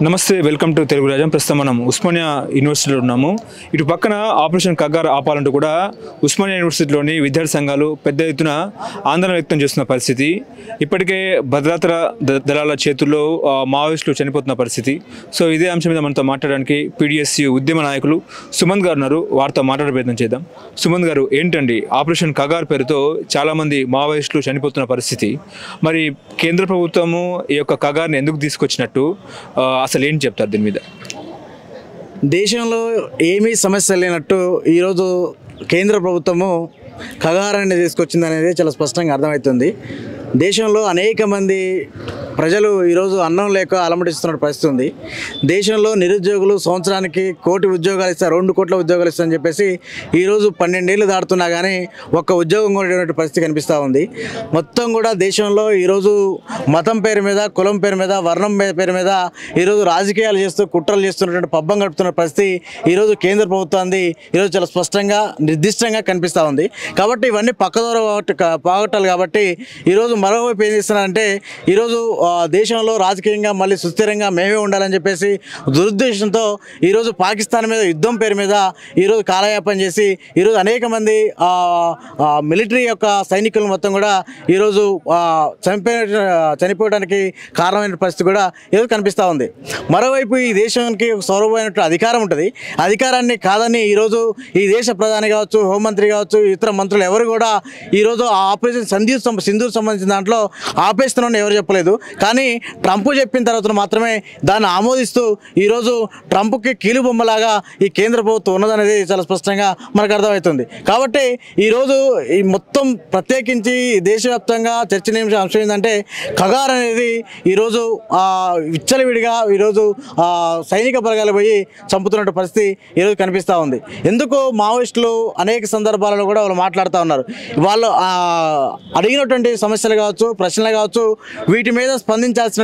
నమస్తే, welcome to Telugu రాజ్యం. ప్రస్తుతం మనం ఉస్మానియా యూనివర్సిటీలో ఉన్నాము. ఇటు పక్కన ఆపరేషన్ కగార్ ఆపాలంటూ కూడా ఉస్మానియా యూనివర్సిటీలోని విద్యార్థి సంఘాలు పెద్ద ఎత్తున ఆందోళన వ్యక్తం చేస్తున్న పరిస్థితి. ఇప్పటికే భద్రతా దళాల చేతుల్లో మావోయిస్టులు చనిపోతున్న పరిస్థితి. సో ఇదే అంశం మీద మనతో మాట్లాడడానికి పీడిఎస్యు ఉద్యమ నాయకులు సుమంత్ గారు ఉన్నారు. వారితో మాట్లాడే ప్రయత్నం చేద్దాం. సుమంత్ గారు, ఏంటండి ఆపరేషన్ కగార్ పేరుతో చాలామంది మావోయిస్టులు చనిపోతున్న పరిస్థితి? మరి కేంద్ర ప్రభుత్వము ఈ యొక్క కగార్ని ఎందుకు తీసుకొచ్చినట్టు, అసలు ఏం చెప్తారు దీని మీద? దేశంలో ఏమీ సమస్య లేనట్టు ఈరోజు కేంద్ర ప్రభుత్వము కగారాన్ని తీసుకొచ్చింది అనేది చాలా స్పష్టంగా అర్థమవుతుంది. దేశంలో అనేక మంది ప్రజలు ఈరోజు అన్నం లేక అలమటిస్తున్న పరిస్థితి ఉంది. దేశంలో నిరుద్యోగులు సంవత్సరానికి 1 కోటి ఉద్యోగాలు ఇస్తారు, 2 కోట్ల ఉద్యోగాలు ఇస్తారని చెప్పేసి ఈరోజు 12 ఏళ్ళు దాటుతున్నా కానీ ఒక్క ఉద్యోగం కొనేటువంటి పరిస్థితి కనిపిస్తూ ఉంది. మొత్తం కూడా దేశంలో ఈరోజు మతం పేరు మీద, కులం పేరు మీద, వర్ణం పేరు మీద ఈరోజు రాజకీయాలు చేస్తూ కుట్రలు చేస్తున్నటువంటి పబ్బం గడుపుతున్న పరిస్థితి ఈరోజు కేంద్ర ప్రభుత్వాన్ని ఈరోజు చాలా స్పష్టంగా నిర్దిష్టంగా కనిపిస్తూ ఉంది. కాబట్టి ఇవన్నీ పక్కదోర పోగొట్టాలి. కాబట్టి ఈరోజు మరోవైపు ఏం చేస్తున్నారంటే ఈరోజు దేశంలో రాజకీయంగా మళ్ళీ సుస్థిరంగా మేమే ఉండాలని చెప్పేసి దురుద్దేశంతో ఈరోజు పాకిస్తాన్ మీద యుద్ధం పేరు మీద ఈరోజు కాలయాపన చేసి ఈరోజు అనేక మంది మిలిటరీ యొక్క సైనికులు మొత్తం కూడా ఈరోజు చనిపోవడానికి కారణమైన పరిస్థితి కూడా ఈరోజు కనిపిస్తూ ఉంది. మరోవైపు ఈ దేశానికి ఒక సౌరభమైనటువంటి అధికారం ఉంటుంది. అధికారాన్ని కాదని ఈరోజు ఈ దేశ ప్రధాని కావచ్చు, హోంమంత్రి కావచ్చు, ఇతర మంత్రులు ఎవరు కూడా ఈరోజు ఆ ఆపరేషన్ సింధూర్ సంబంధించిన దాంట్లో ఆపేస్తున్నామని ఎవరు చెప్పలేదు. కానీ ట్రంప్ చెప్పిన తర్వాత మాత్రమే దాన్ని ఆమోదిస్తూ ఈరోజు ట్రంప్కి కీలుబొమ్మలాగా ఈ కేంద్ర ప్రభుత్వం ఉన్నదనేది చాలా స్పష్టంగా మనకు అర్థమవుతుంది. కాబట్టి ఈరోజు ఈ మొత్తం ప్రత్యేకించి దేశవ్యాప్తంగా చర్చనీయాంశ అంశం ఏంటంటే కగార్ అనేది ఈరోజు విచ్చలవిడిగా ఈరోజు సైనిక బలగాలు పోయి చంపుతున్న పరిస్థితి ఈరోజు కనిపిస్తూ ఉంది. ఎందుకు మావోయిస్టులు అనేక సందర్భాలలో కూడా వాళ్ళు మాట్లాడుతూ ఉన్నారు. వాళ్ళు అడిగినటువంటి సమస్యలు కావచ్చు, ప్రశ్నలు కావచ్చు, వీటి మీద స్పందించాల్సిన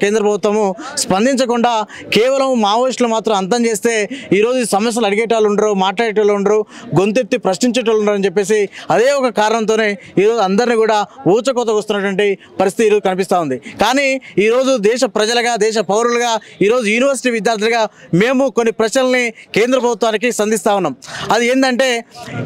కేంద్ర ప్రభుత్వము స్పందించకుండా కేవలం మావోయిస్టులు మాత్రం అంతం చేస్తే ఈరోజు ఈ సమస్యలు అడిగేటోళ్ళు ఉండరు, మాట్లాడేటోళ్ళు ఉండరు, గొంతెత్తి ప్రశ్నించేటోళ్ళు ఉండరు అని చెప్పేసి అదే ఒక కారణంతోనే ఈరోజు అందరినీ కూడా ఊచకోత వస్తున్నటువంటి పరిస్థితి ఈరోజు కనిపిస్తూ ఉంది. కానీ ఈరోజు దేశ ప్రజలుగా, దేశ పౌరులుగా, ఈరోజు యూనివర్సిటీ విద్యార్థులుగా మేము కొన్ని ప్రశ్నల్ని కేంద్ర ప్రభుత్వానికి సంధిస్తూ ఉన్నాం. అది ఏంటంటే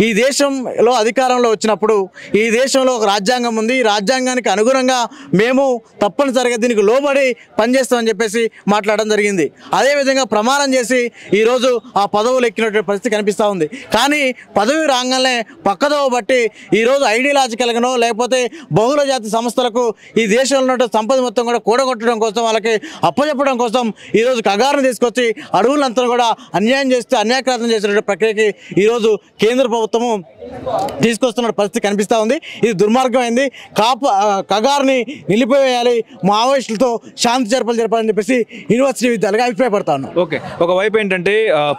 ఈ దేశంలో అధికారంలో వచ్చినప్పుడు ఈ దేశంలో ఒక రాజ్యాంగం ఉంది. ఈ రాజ్యాంగానికి అనుగుణంగా మేము తప్పనిసరిగా దీనికి లోబడి పనిచేస్తామని చెప్పేసి మాట్లాడడం జరిగింది. అదేవిధంగా ప్రమాణం చేసి ఈరోజు ఆ పదవులు ఎక్కినటువంటి పరిస్థితి కనిపిస్తూ ఉంది. కానీ పదవి రాగానే పక్కదోవ బట్టి ఈరోజు ఐడియాలజికల్గానో లేకపోతే బహుళ జాతి సంస్థలకు ఈ దేశంలో ఉన్న సంపద మొత్తం కూడా కూడగొట్టడం కోసం, వాళ్ళకి అప్పచెప్పడం కోసం ఈరోజు కగారును తీసుకొచ్చి అడవులంతా కూడా అన్యాయం చేస్తే అన్యాయక్రాంతం చేసినటువంటి ప్రక్రియకి ఈరోజు కేంద్ర ప్రభుత్వము తీసుకొస్తున్న పరిస్థితి కనిపిస్తూ ఉంది. ఇది దుర్మార్గమైంది. కగార్ని నిలిపివేయాలి, మావోయిస్టులతో శాంతి జరపాలని చెప్పేసి యూనివర్సిటీ విద్యార్థులుగా అభిప్రాయపడతా ఉన్నాం. ఓకే, ఒకవైపు ఏంటంటే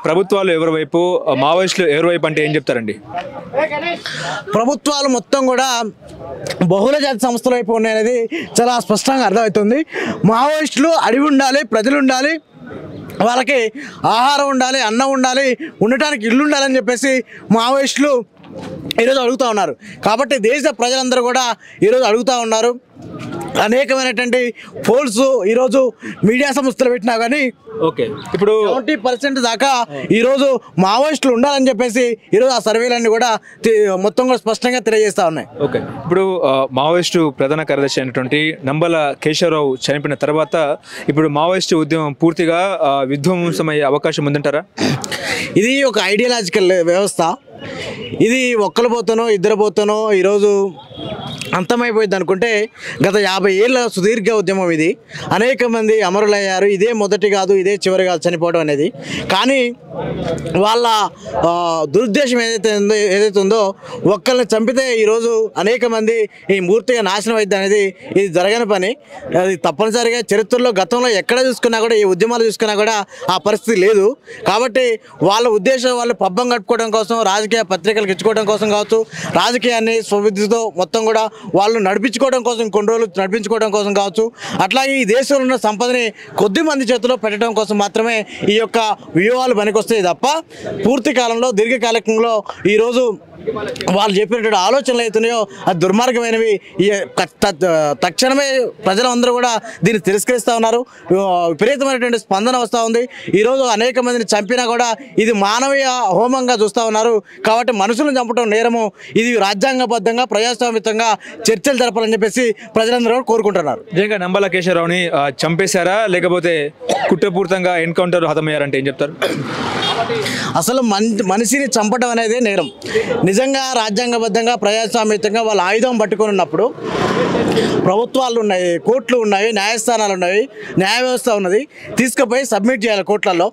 ప్రభుత్వాలు ఎవరి వైపు, మావోయిస్టులు ఎవరి వైపు అంటే ఏం చెప్తారండి? ప్రభుత్వాలు మొత్తం కూడా బహుళ జాతి సంస్థల వైపు ఉన్నాయనేది చాలా స్పష్టంగా అర్థమవుతుంది. మావోయిస్టులు అడవి ఉండాలి, ప్రజలు ఉండాలి, వాళ్ళకి ఆహారం ఉండాలి, అన్నం ఉండాలి, ఉండటానికి ఇల్లు ఉండాలని చెప్పేసి మావోయిస్టులు ఈరోజు అడుగుతూ ఉన్నారు. కాబట్టి దేశ ప్రజలందరూ కూడా ఈరోజు అడుగుతూ ఉన్నారు. అనేకమైనటువంటి పోల్స్ ఈరోజు మీడియా సంస్థలు పెట్టినా కానీ ఓకే, ఇప్పుడు 70% దాకా ఈరోజు మావోయిస్టులు ఉండాలని చెప్పేసి ఈరోజు ఆ సర్వేలన్నీ కూడా మొత్తం కూడా స్పష్టంగా తెలియజేస్తూ ఉన్నాయి. ఓకే, ఇప్పుడు మావోయిస్టు ప్రధాన కార్యదర్శి అయినటువంటి నంబల కేశవరావు చనిపోయిన తర్వాత ఇప్పుడు మావోయిస్టు ఉద్యమం పూర్తిగా విధ్వంసమయ్యే అవకాశం ఉందంటారా? ఇది ఒక ఐడియాలజికల్ వ్యవస్థ. ఇది ఒక్కరు పోతానో ఇద్దరు పోతానో ఈరోజు అంతమైపోయింది అనుకుంటే గత 50 ఏళ్ళ సుదీర్ఘ ఉద్యమం ఇది. అనేక మంది అమరులయ్యారు. ఇదే మొదటి కాదు, ఇదే చివరి కాదు చనిపోవడం అనేది. కానీ వాళ్ళ దురుద్దేశం ఏదైతే ఉందో ఒక్కరిని చంపితే ఈరోజు అనేక మంది ఈ మూర్తిగా నాశనం అయింది అనేది ఇది జరగని పని. అది తప్పనిసరిగా చరిత్రలో గతంలో ఎక్కడ చూసుకున్నా కూడా, ఈ ఉద్యమాలు చూసుకున్నా కూడా ఆ పరిస్థితి లేదు. కాబట్టి వాళ్ళ ఉద్దేశం వాళ్ళు పబ్బం కట్టుకోవడం కోసం, రాజకీయ పత్రికలకు ఇచ్చుకోవడం కోసం కావచ్చు, రాజకీయాన్ని స్వబుద్ధితో మొత్తం కూడా వాళ్ళు నడిపించుకోవడం కోసం, కొన్ని రోజులు నడిపించుకోవడం కోసం కావచ్చు, అట్లాగే ఈ దేశంలో ఉన్న సంపదని కొద్ది మంది చేతిలో పెట్టడం కోసం మాత్రమే ఈ యొక్క వ్యూహాలు పనికొస్తాయి తప్ప పూర్తి కాలంలో, దీర్ఘకాలికంలో ఈరోజు వాళ్ళు చెప్పినటువంటి ఆలోచనలు అవుతున్నాయో అది దుర్మార్గమైనవి. తక్షణమే ప్రజలందరూ కూడా దీన్ని తిరస్కరిస్తూ ఉన్నారు. విపరీతమైనటువంటి స్పందన వస్తూ ఉంది. ఈరోజు అనేక మందిని చంపినా కూడా ఇది మానవీయ హోమంగా చూస్తూ ఉన్నారు. కాబట్టి మనుషులను చంపడం నేరము. ఇది రాజ్యాంగబద్ధంగా ప్రజాస్వామ్యంగా చర్చలు జరపాలని చెప్పేసి ప్రజలందరూ కోరుకుంటున్నారు. నిజంగా నంబాల కేశవరావుని చంపేశారా లేకపోతే కుట్రపూరితంగా ఎన్కౌంటర్ హతమయ్యారంటే ఏం చెప్తారు? అసలు మనిషిని చంపడం అనేది నేరం. నిజంగా రాజ్యాంగబద్ధంగా ప్రజాస్వామ్యంగా వాళ్ళు ఆయుధం పట్టుకొని ఉన్నప్పుడు ప్రభుత్వాలు ఉన్నాయి, కోర్టులు ఉన్నాయి, న్యాయస్థానాలు ఉన్నాయి, న్యాయ వ్యవస్థ ఉన్నది. తీసుకుపోయి సబ్మిట్ చేయాలి కోర్టులలో.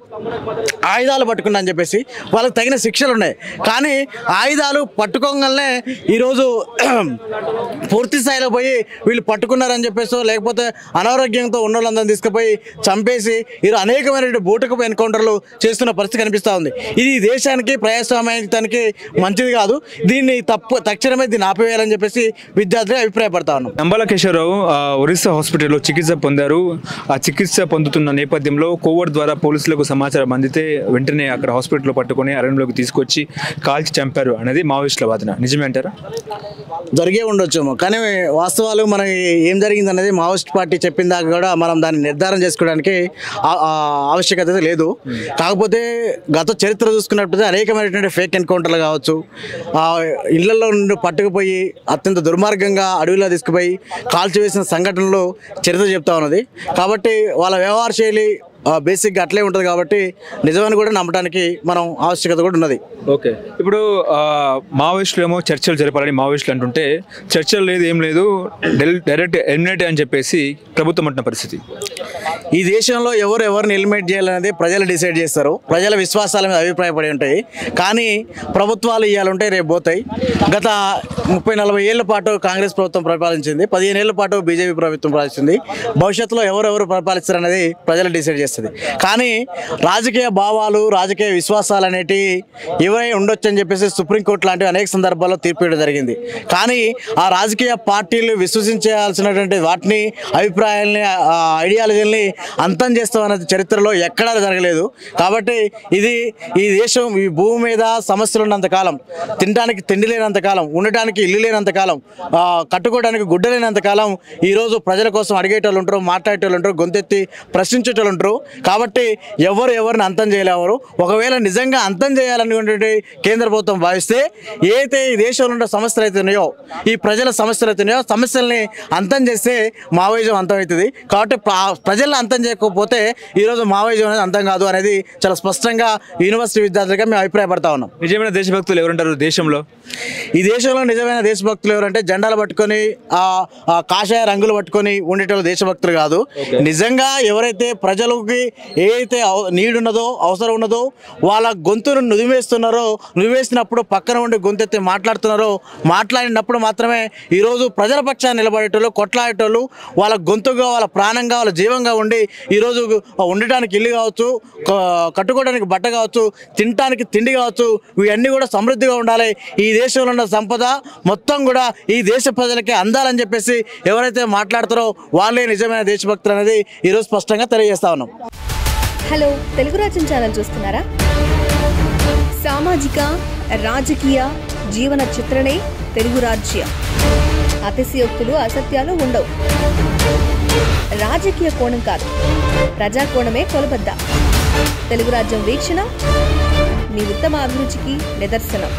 ఆయుధాలు పట్టుకున్నా అని చెప్పేసి వాళ్ళకి తగిన శిక్షలు ఉన్నాయి. కానీ ఆయుధాలు పట్టుకోగానే ఈరోజు పూర్తి స్థాయిలో పోయి వీళ్ళు పట్టుకున్నారని చెప్పేసి లేకపోతే అనారోగ్యంతో ఉన్న వాళ్ళందరినీ తీసుకుపోయి చంపేసి ఈరోజు అనేకమైన బూటకపు ఎన్కౌంటర్లు చేస్తున్న పరిస్థితి కనిపిస్తూ ఉంది. ఇది దేశానికి ప్రజాస్వామ్యానికి మంచిది కాదు. దీన్ని తక్షణమే దీన్ని ఆపివేయాలని చెప్పేసి విద్యార్థులు అభిప్రాయపడతా ఉన్నాం. నంబాల కేశవరావు ఒరిస్సా హాస్పిటల్లో చికిత్స పొందారు. ఆ చికిత్స పొందుతున్న నేపథ్యంలో కోవర్ట్ ద్వారా పోలీసులకు సమాచారం అందితే వెంటనే అక్కడ హాస్పిటల్లో పట్టుకొని అరణ్యంలోకి తీసుకొచ్చి కాల్చి చంపారు అనేది మావోయిస్టుల వాదన. నిజమే అంటారా? జరిగే ఉండొచ్చేమో, కానీ వాస్తవాలు మనకి ఏం జరిగింది అనేది మావోయిస్ట్ పార్టీ చెప్పిన దాకా కూడా మనం దాన్ని నిర్ధారణ చేసుకోవడానికి ఆవశ్యకత లేదు. కాకపోతే గత చరిత్ర చూసుకున్నట్లయితే అనేకమైనటువంటి ఫేక్ ఎన్కౌంటర్లు కావచ్చు, ఇళ్లలో నుండి పట్టుకుపోయి అత్యంత దుర్మార్గంగా అడవిలో తీసుకుపోయి కాల్చివేసిన సంఘటనలు చరిత్ర చెప్తా ఉన్నది. కాబట్టి వాళ్ళ వ్యవహార శైలి బేసిక్గా అట్లే ఉంటుంది. కాబట్టి నిజమని కూడా నమ్మడానికి మనం ఆవశ్యకత కూడా ఉన్నది. ఓకే, ఇప్పుడు మావోయిస్టులు ఏమో చర్చలు జరపాలని మావోయిస్టులు అంటుంటే చర్చలు లేదు, ఏం లేదు, డైరెక్ట్ ఎలిమినేట్ అని చెప్పేసి ప్రభుత్వం అంటున్న పరిస్థితి. ఈ దేశంలో ఎవరిని ఎలిమినేట్ చేయాలనేది ప్రజలు డిసైడ్ చేస్తారు. ప్రజల విశ్వాసాల మీద అభిప్రాయపడి ఉంటాయి. కానీ ప్రభుత్వాలు ఇవ్వాలంటే రేపు పోతాయి. గత 30-40 ఏళ్ల పాటు కాంగ్రెస్ ప్రభుత్వం పరిపాలించింది, 15 ఏళ్ల పాటు బీజేపీ ప్రభుత్వం పరిపాలించింది. భవిష్యత్తులో ఎవరు పరిపాలిస్తారు అనేది ప్రజలు డిసైడ్ చేస్తారు. కానీ రాజకీయ భావాలు, రాజకీయ విశ్వాసాలు అనేటివి ఎవరై ఉండొచ్చు అని చెప్పేసి సుప్రీంకోర్టు లాంటివి అనేక సందర్భాల్లో తీర్పు ఇవ్వడం జరిగింది. కానీ ఆ రాజకీయ పార్టీలు విశ్వసించాల్సినటువంటి వాటిని, అభిప్రాయాలని, ఐడియాలజీని అంతం చేస్తామనేది చరిత్రలో ఎక్కడా జరగలేదు. కాబట్టి ఈ దేశం, ఈ భూమి మీద సమస్యలు ఉన్నంతకాలం, తినడానికి తిండి లేనంతకాలం, ఉండటానికి ఇల్లు లేనంతకాలం, కట్టుకోవడానికి గుడ్డ లేనంతకాలం ఈరోజు ప్రజల కోసం అడిగేటోళ్ళు ఉంటారు, మాట్లాడేటోళ్ళు ఉంటారు, గొంతెత్తి ప్రశ్నించేటోళ్ళు ఉంటారు. కాబట్టి ఎవరిని అంతం చేయలేవారు. ఒకవేళ నిజంగా అంతం చేయాలనుకునే కేంద్ర ప్రభుత్వం భావిస్తే ఏదైతే ఈ దేశంలో ఉన్న సమస్యలు అయితున్నాయో, ఈ ప్రజల సమస్యలు అయితున్నాయో, సమస్యల్ని అంతం చేస్తే మావోయిజం అంతం అవుతుంది. కాబట్టి ప్రజల్ని అంతం చేయకపోతే ఈరోజు మావోయిజం అనేది అంతం కాదు అనేది చాలా స్పష్టంగా యూనివర్సిటీ విద్యార్థులుగా మేము అభిప్రాయపడతా ఉన్నాం. నిజమైన దేశభక్తులు ఎవరుంటారు దేశంలో? ఈ దేశంలో నిజమైన దేశభక్తులు ఎవరంటే జెండాలు పట్టుకొని, కాషాయ రంగులు పట్టుకొని ఉండేటోళ్ళు దేశభక్తులు కాదు. నిజంగా ఎవరైతే ప్రజలకి ఏదైతే నీడ్ ఉన్నదో, అవసరం ఉన్నదో, వాళ్ళ గొంతును నుదివేసినప్పుడు పక్కన ఉండి గొంతెత్తి మాట్లాడినప్పుడు మాత్రమే ఈరోజు ప్రజల పక్షాన్ని నిలబడేటోళ్ళు, కొట్లాడేటోళ్ళు, వాళ్ళ గొంతుగా, వాళ్ళ ప్రాణంగా, వాళ్ళ జీవంగా ఉండి ఈరోజు ఉండటానికి ఇల్లు కావచ్చు, కట్టుకోవడానికి బట్ట కావచ్చు, తినడానికి తిండి కావచ్చు, ఇవన్నీ కూడా సమృద్ధిగా ఉండాలి. ఈ దేశంలో ఉన్న సంపద మొత్తం కూడా ఈ దేశ ప్రజలకి అందాలని చెప్పేసి ఎవరైతే మాట్లాడతారో వాళ్ళే నిజమైన దేశభక్తులు అనేది ఈరోజు స్పష్టంగా తెలియజేస్తా ఉన్నాం. హలో, తెలుగు రాజ్యం ఛానల్ చూస్తున్నారా? సామాజిక, రాజకీయ, జీవన చిత్రణే తెలుగు రాజ్యం. అతిశయోక్తులు, అసత్యాలు ఉండవు. రాజకీయ కోణం కాదు, ప్రజా కోణమే కొలబద్ద. తెలుగు రాజ్యం వీక్షణ మీ ఉత్తమ అభిరుచికి నిదర్శనం.